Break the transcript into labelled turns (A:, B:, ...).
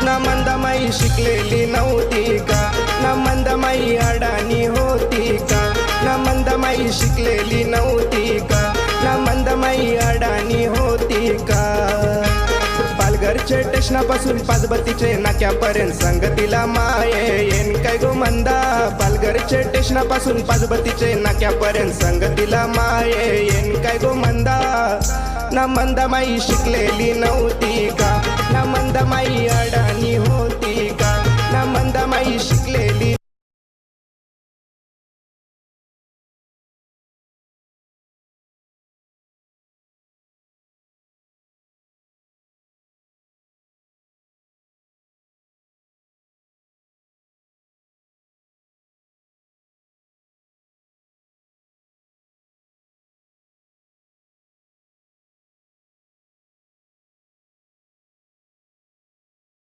A: ना मंदामाई शिकलेली नव्हती का, ना मंदामाई अडाणी होती का, ना मंदामाई शिकलेली नव्हती का, ना मंदामाई अडाणी होती का. पालघरचे स्टेशनापासून पाचबत्तीचे नाक्यापर्यंत संगतीला माये येन काय गो मंदा. पालघरचे स्टेशनापासून पाचबत्तीचे नाक्यापर्यंत संगतीला माये येन काय गो मंदा. ना मंदामाई शिकलेली नव्हती का, ना मंदामाई